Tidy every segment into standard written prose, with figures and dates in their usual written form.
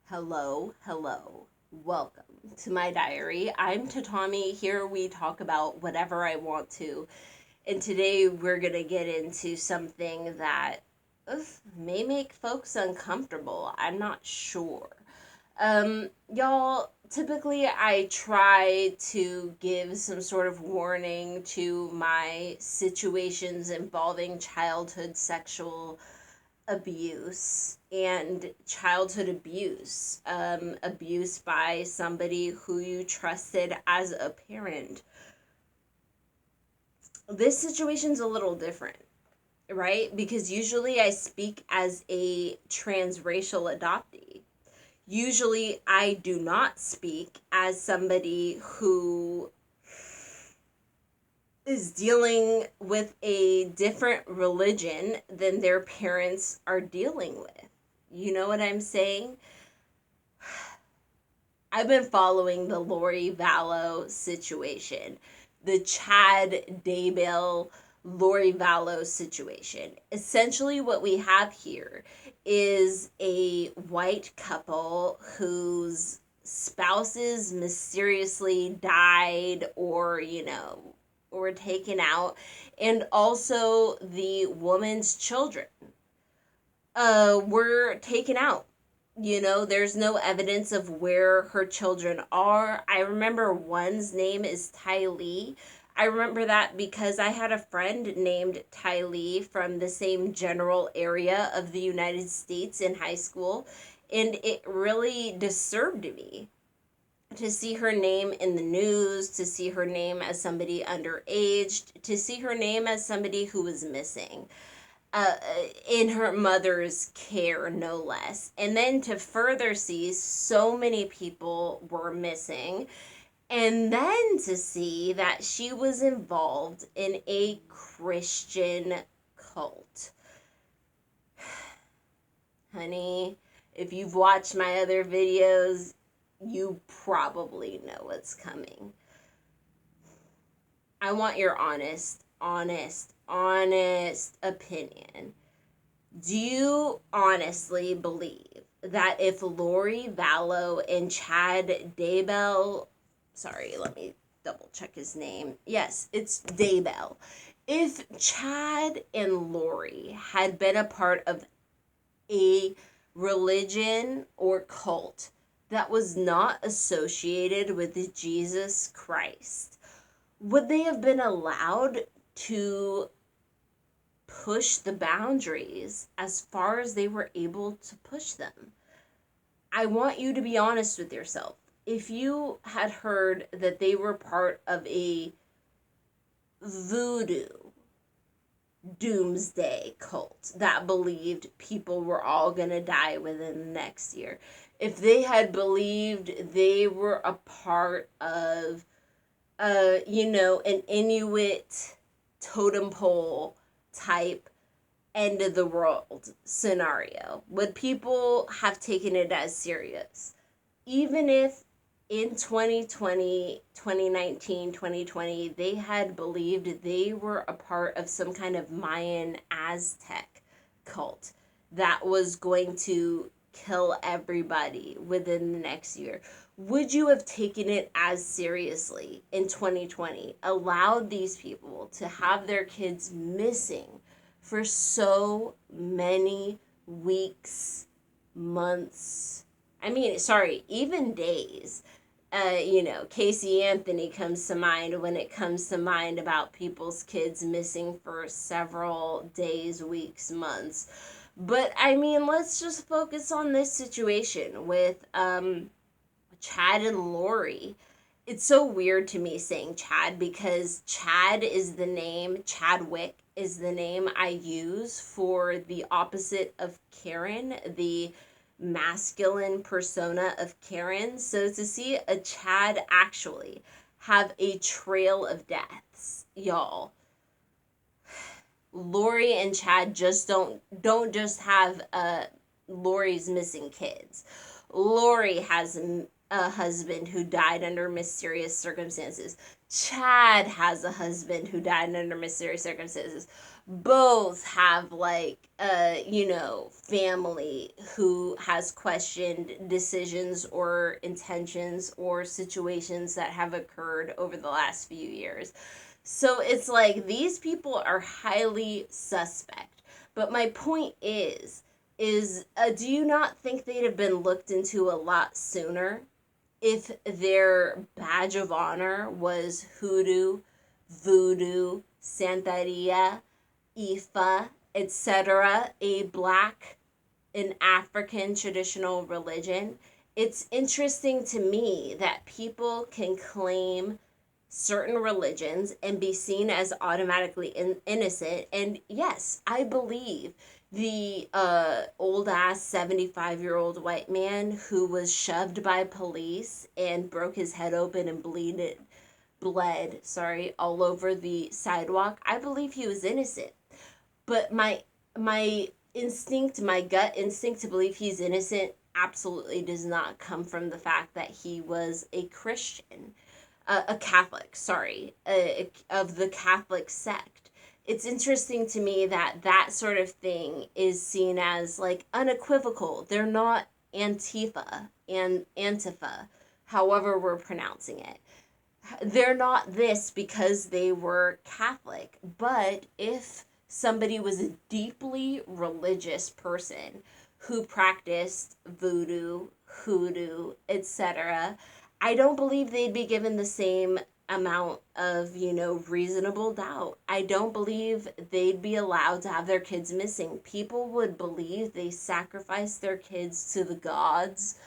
Hello, hello. Welcome to my diary. I'm Tatami. Here we talk about whatever I want to. And today we're going to get into something that may make folks uncomfortable. I'm not sure. Y'all, typically I try to give some sort of warning to my situations involving childhood sexual abuse and childhood abuse, abuse by somebody who you trusted as a parent. This situation's a little different, right? Because usually I speak as a transracial adoptee. Usually I do not speak as somebody who is dealing with a different religion than their parents are dealing with. You know what I'm saying? I've been following the Lori Vallow situation, the Chad Daybell Lori Vallow situation. Essentially, what we have here is a white couple whose spouses mysteriously died or were taken out, and also the woman's children were taken out. There's no evidence of where her children are. I remember one's name is Ty Lee. I remember that because I had a friend named Ty Lee from the same general area of the United States in high school, and it really disturbed me to see her name in the news, to see her name as somebody underage, to see her name as somebody who was missing, uh, in her mother's care, no less. And then to further see so many people were missing, and then to see that she was involved in a Christian cult. Honey, if you've watched my other videos, you probably know what's coming. I want your honest opinion. Do you honestly believe that if Lori Vallow and Chad Daybell, sorry, let me double check his name. Yes, it's Daybell. If Chad and Lori had been a part of a religion or cult that was not associated with Jesus Christ, would they have been allowed to push the boundaries as far as they were able to push them? I want you to be honest with yourself. If you had heard that they were part of a voodoo doomsday cult that believed people were all going to die within the next year, if they had believed they were a part of an Inuit totem pole type end of the world scenario, would people have taken it as serious? Even if in 2020, 2019, 2020, they had believed they were a part of some kind of Mayan Aztec cult that was going to kill everybody within the next year, would you have taken it as seriously in 2020? Allowed these people to have their kids missing for so many weeks, months, even days. Casey Anthony comes to mind when it comes to mind about people's kids missing for several days, weeks, months. But let's just focus on this situation with Chad and Lori. It's so weird to me saying Chad because Chad is the name, Chadwick is the name I use for the opposite of Karen, the masculine persona of Karen. So to see a Chad actually have a trail of deaths, y'all. Lori and Chad just don't just have Lori's missing kids. Lori has a husband who died under mysterious circumstances. Chad has a husband who died under mysterious circumstances. Both have, like, family who has questioned decisions or intentions or situations that have occurred over the last few years. So it's like these people are highly suspect. But my point is, do you not think they'd have been looked into a lot sooner if their badge of honor was hoodoo, voodoo, santeria, Ifa, etc., a black, an African traditional religion? It's interesting to me that people can claim certain religions and be seen as automatically innocent. And yes, I believe the old ass 75-year-old white man who was shoved by police and broke his head open and bled, sorry, all over the sidewalk. I believe he was innocent. But my gut instinct to believe he's innocent absolutely does not come from the fact that he was a Christian, a Catholic, sorry, of the Catholic sect. It's interesting to me that that sort of thing is seen as like unequivocal. They're not Antifa and Antifa, however we're pronouncing it. They're not this because they were Catholic. But if somebody was a deeply religious person who practiced voodoo, hoodoo, etc., I don't believe they'd be given the same amount of, reasonable doubt. I don't believe they'd be allowed to have their kids missing. People would believe they sacrificed their kids to the gods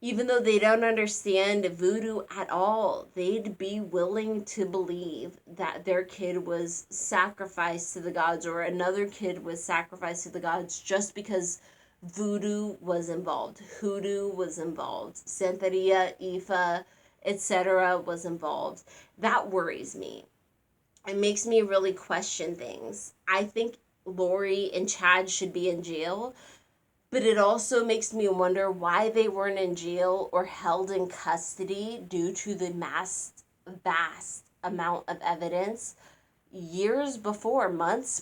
even though they don't understand voodoo at all. They'd be willing to believe that their kid was sacrificed to the gods or another kid was sacrificed to the gods just because voodoo was involved, hoodoo was involved, santeria, Ifa, etc. was involved. That worries me. It makes me really question things. I think Lori and Chad should be in jail, but it also makes me wonder why they weren't in jail or held in custody due to the vast amount of evidence months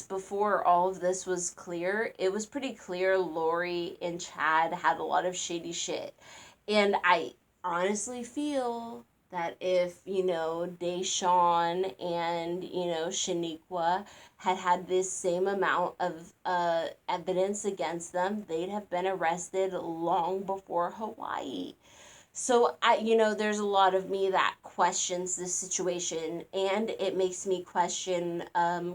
before all of this was clear. It was pretty clear Lori and Chad had a lot of shady shit. And I honestly feel that if, Deshawn and, Shaniqua had this same amount of evidence against them, they'd have been arrested long before Hawaii. So there's a lot of me that questions this situation, and it makes me question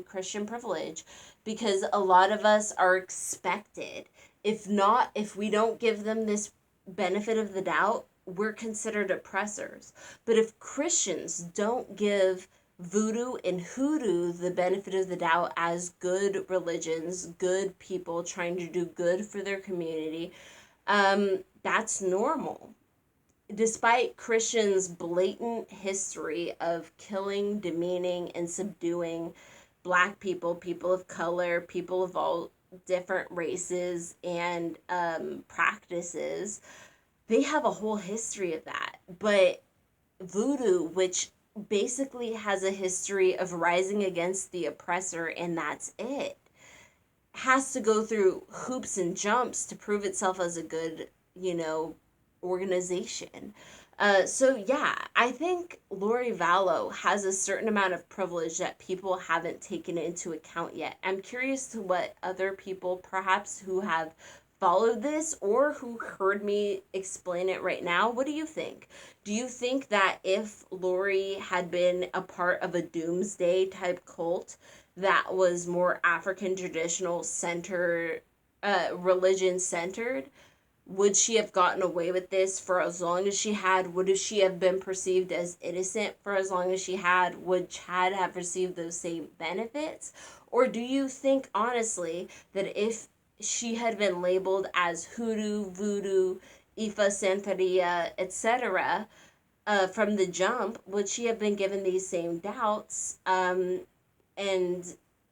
Christian privilege, because a lot of us are expected. If we don't give them this benefit of the doubt, we're considered oppressors. But if Christians don't give voodoo and hoodoo the benefit of the doubt as good religions, good people trying to do good for their community, that's normal. Despite Christians' blatant history of killing, demeaning, and subduing black people, people of color, people of all different races and practices, they have a whole history of that. But voodoo, which basically has a history of rising against the oppressor, and that's it, has to go through hoops and jumps to prove itself as a good, organization. So yeah, I think Lori Vallow has a certain amount of privilege that people haven't taken into account yet. I'm curious to what other people, perhaps who have followed this or who heard me explain it right now, what do you think? Do you think that if Lori had been a part of a doomsday type cult that was more African traditional religion centered, would she have gotten away with this for as long as she had? Would she have been perceived as innocent for as long as she had? Would Chad have received those same benefits? Or do you think, honestly, that if she had been labeled as hoodoo, voodoo, Ifa, Santeria, etc., from the jump, would she have been given these same doubts? And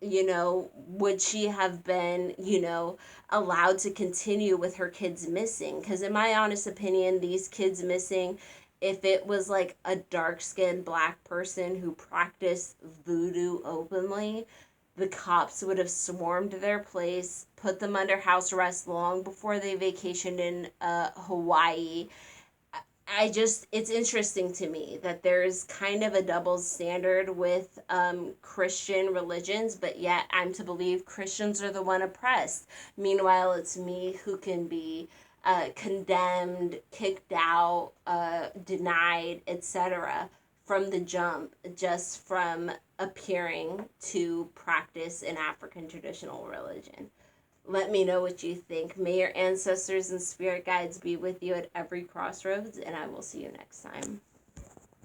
would she have been, allowed to continue with her kids missing? Because, in my honest opinion, these kids missing, if it was like a dark skinned black person who practiced voodoo openly, the cops would have swarmed their place, put them under house arrest long before they vacationed in Hawaii. It's interesting to me that there's kind of a double standard with Christian religions, but yet I'm to believe Christians are the one oppressed. Meanwhile, it's me who can be condemned, kicked out, denied, etc. from the jump, just from appearing to practice an African traditional religion. Let me know what you think. May your ancestors and spirit guides be with you at every crossroads, and I will see you next time.